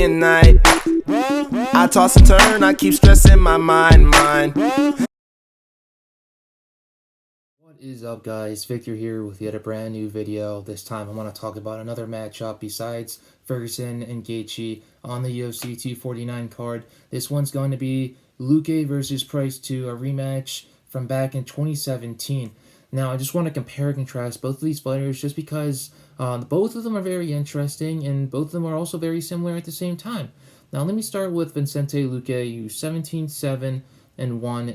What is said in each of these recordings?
day and night. I toss and turn, I keep stressing my mind. What is up, guys? Victor here with yet a brand new video. This time I want to talk about another matchup besides Ferguson and Gaethje on the UFC 249 card. This one's going to be Luque versus Price 2, a rematch from back in 2017. Now, I just want to compare and contrast both of these fighters just because both of them are very interesting and both of them are also very similar at the same time. Now, let me start with Vicente Luque, who's 17-7-1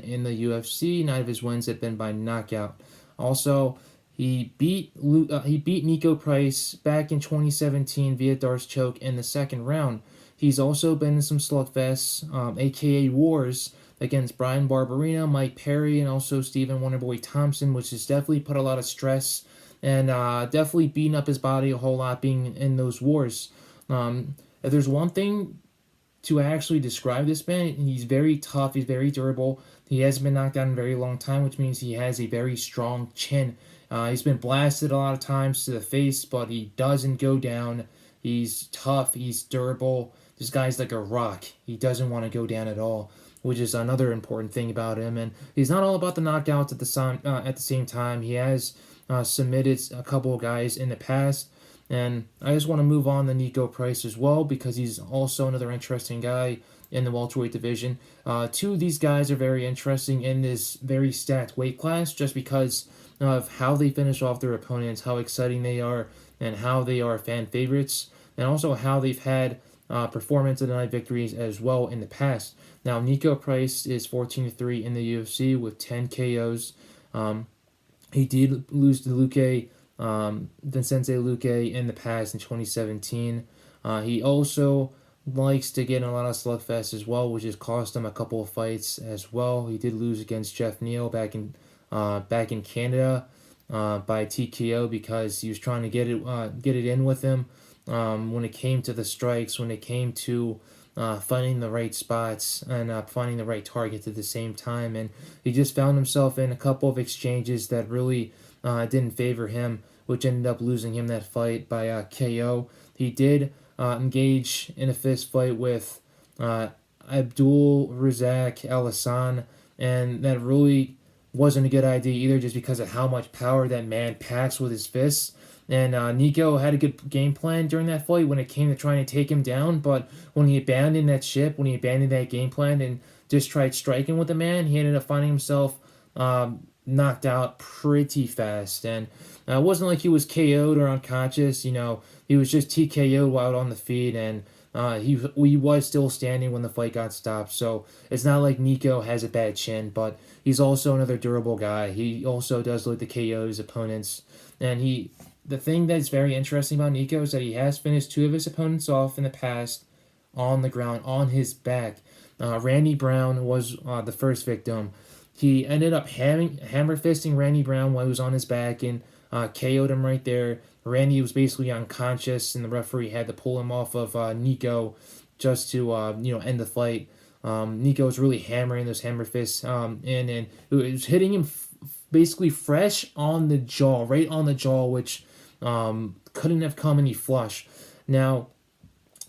in the UFC. 9 of his wins have been by knockout. Also, he beat Nico Price back in 2017 via Darce choke in the second round. He's also been in some slugfests, aka wars, against Brian Barberina, Mike Perry, and also Stephen Wonderboy Thompson, which has definitely put a lot of stress and definitely beaten up his body a whole lot being in those wars. If there's one thing to actually describe this man, he's very tough, he's very durable. He hasn't been knocked out in a very long time, which means he has a very strong chin. He's been blasted a lot of times to the face, but he doesn't go down. He's tough, he's durable. This guy's like a rock. He doesn't want to go down at all, which is another important thing about him. And he's not all about the knockouts at the same time. He has submitted a couple of guys in the past. And I just want to move on to Nico Price as well because he's also another interesting guy in the welterweight division. Two of these guys are very interesting in this very stacked weight class just because of how they finish off their opponents, how exciting they are, and how they are fan favorites, and also how they've had performance of the night victories as well in the past. Now, Nico Price is 14-3 in the UFC with 10 KOs. He did lose to Luque. Vicente Luque in the past in 2017. He also likes to get in a lot of slugfests as well, which has cost him a couple of fights as well. He did lose against Jeff Neal back in Canada by TKO because he was trying to get it in with him when it came to the strikes, when it came to finding the right spots and finding the right targets at the same time. And he just found himself in a couple of exchanges that really didn't favor him, which ended up losing him that fight by KO. He did engage in a fist fight with Abdul Razak Al-Hassan, and that really wasn't a good idea either just because of how much power that man packs with his fists. And Nico had a good game plan during that fight when it came to trying to take him down, but when he abandoned that ship, when he abandoned that game plan and just tried striking with the man, he ended up finding himself knocked out pretty fast. And it wasn't like he was KO'd or unconscious. He was just TKO'd while on the feet, and he was still standing when the fight got stopped. So it's not like Nico has a bad chin, but he's also another durable guy. He also does like to KO his opponents. And the thing that's very interesting about Nico is that he has finished 2 of his opponents off in the past on the ground, on his back. Randy Brown was the first victim. He ended up hammer fisting Randy Brown while he was on his back and KO'd him right there. Randy was basically unconscious, and the referee had to pull him off of Nico just to end the fight. Nico was really hammering those hammer fists, and it was hitting him basically fresh on the jaw, right on the jaw, which couldn't have come any flush. Now,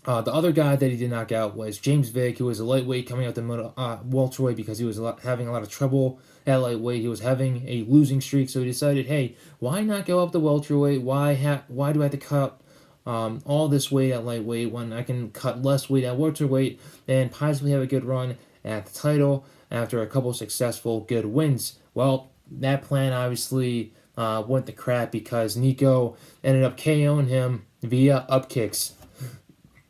the other guy that he did knock out was James Vick, who was a lightweight coming out the welterweight because he was having a lot of trouble at lightweight. He was having a losing streak, so he decided, hey, why not go up to welterweight? Why do I have to cut all this weight at lightweight when I can cut less weight at welterweight and possibly have a good run at the title after a couple successful good wins? Well, that plan obviously went to crap because Nico ended up KOing him via up kicks.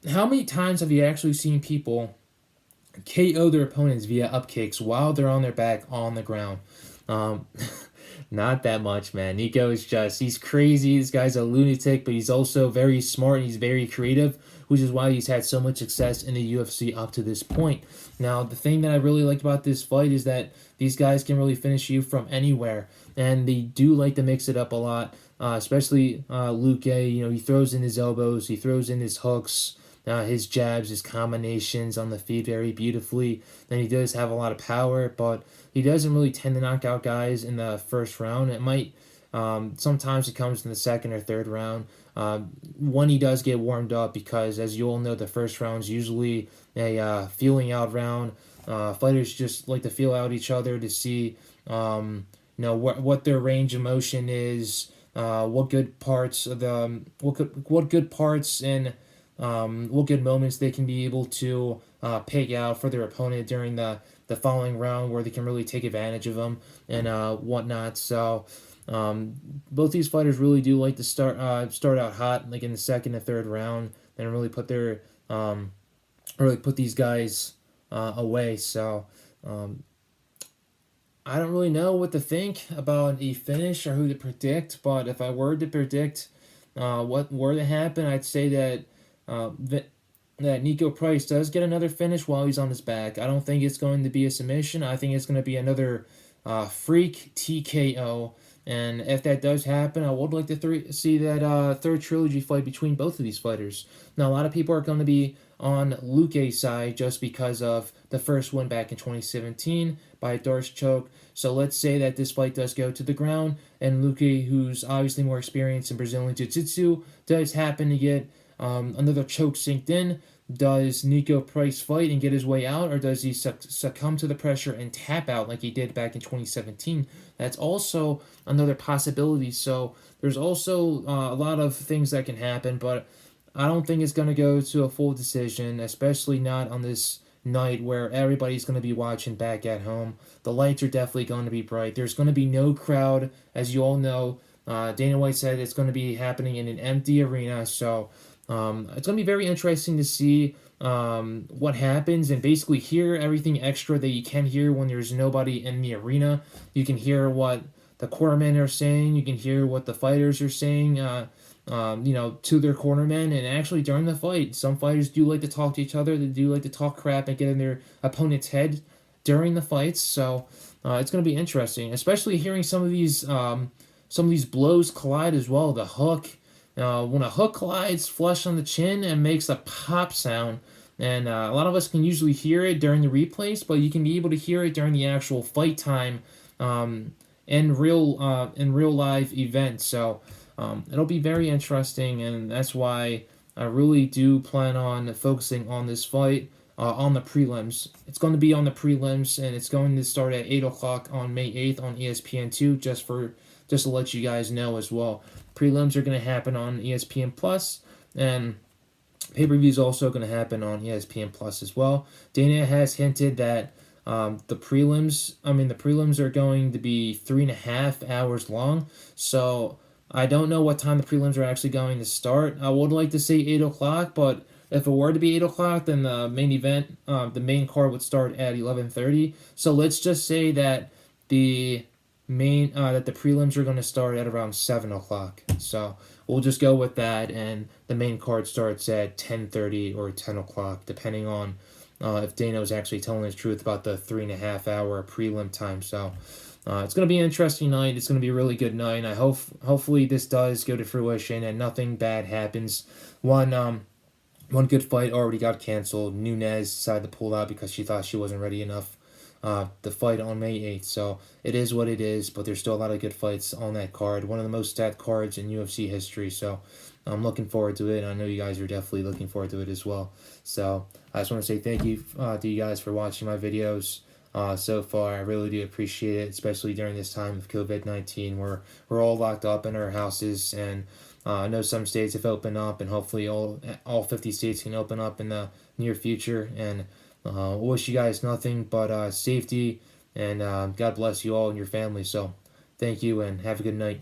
How many times have you actually seen people KO their opponents via up kicks while they're on their back on the ground? Not that much, man. Nico is he's crazy. This guy's a lunatic, but he's also very smart and he's very creative, which is why he's had so much success in the UFC up to this point. Now, the thing that I really liked about this fight is that these guys can really finish you from anywhere, and they do like to mix it up a lot, especially Luque. He throws in his elbows, he throws in his hooks, his jabs, his combinations on the feet very beautifully. Then he does have a lot of power, but he doesn't really tend to knock out guys in the first round. It might, sometimes it comes in the second or third round. when he does get warmed up, because as you all know, the first round's usually a feeling out round. Fighters just like to feel out each other to see what their range of motion is, what good parts of the what good parts and what good moments they can be able to pick out for their opponent during the following round, where they can really take advantage of them and whatnot. So both these fighters really do like to start out hot, like in the second and third round, and really put their really put these guys away. So um, I don't really know what to think about a finish or who to predict, but if I were to predict what were to happen, I'd say that that Nico Price does get another finish while he's on his back. I don't think it's going to be a submission. I think it's going to be another freak TKO. And if that does happen, I would like to see that third trilogy fight between both of these fighters. Now, a lot of people are going to be on Luque's side just because of the first win back in 2017 by a Darce choke. So let's say that this fight does go to the ground, and Luque, who's obviously more experienced in Brazilian Jiu-Jitsu, does happen to get another choke synced in. Does Nico Price fight and get his way out, or does he succumb to the pressure and tap out like he did back in 2017? That's also another possibility. So there's also a lot of things that can happen, but I don't think it's going to go to a full decision, especially not on this night where everybody's going to be watching back at home. The lights are definitely going to be bright. There's going to be no crowd, as you all know. Dana White said it's going to be happening in an empty arena, so it's going to be very interesting to see what happens and basically hear everything extra that you can hear when there's nobody in the arena. You can hear what the cornermen are saying. You can hear what the fighters are saying, to their cornermen. And actually, during the fight, some fighters do like to talk to each other. They do like to talk crap and get in their opponent's head during the fights. So it's going to be interesting, especially hearing some of these blows collide as well. The hook. When a hook collides flush on the chin and makes a pop sound, and a lot of us can usually hear it during the replays, but you can be able to hear it during the actual fight time in real live events. So it'll be very interesting, and that's why I really do plan on focusing on this fight on the prelims. It's going to be on the prelims, and it's going to start at 8 o'clock on May 8th on ESPN2, just to let you guys know as well. Prelims are going to happen on ESPN Plus, and pay-per-view is also going to happen on ESPN Plus as well. Dana has hinted that the prelims are going to be 3.5 hours long. So I don't know what time the prelims are actually going to start. I would like to say 8 o'clock, but if it were to be 8 o'clock, then the main event, the main card would start at 11:30. So let's just say that the prelims are going to start at around 7 o'clock. So we'll just go with that, and the main card starts at 10:30 or 10 o'clock, depending on if Dana was actually telling the truth about the 3.5 hour prelim time. So it's going to be an interesting night. It's going to be a really good night. Hopefully this does go to fruition and nothing bad happens. One good fight already got canceled. Nunes decided to pull out because she thought she wasn't ready enough. The fight on May 8th. So it is what it is, but there's still a lot of good fights on that card. One of the most stacked cards in UFC history. So I'm looking forward to it. I know you guys are definitely looking forward to it as well. So I just want to say thank you to you guys for watching my videos so far. I really do appreciate it, especially during this time of COVID-19 where we're all locked up in our houses, and I know some states have opened up, and hopefully all 50 states can open up in the near future. And wish you guys nothing but safety, and God bless you all and your family. So thank you, and have a good night.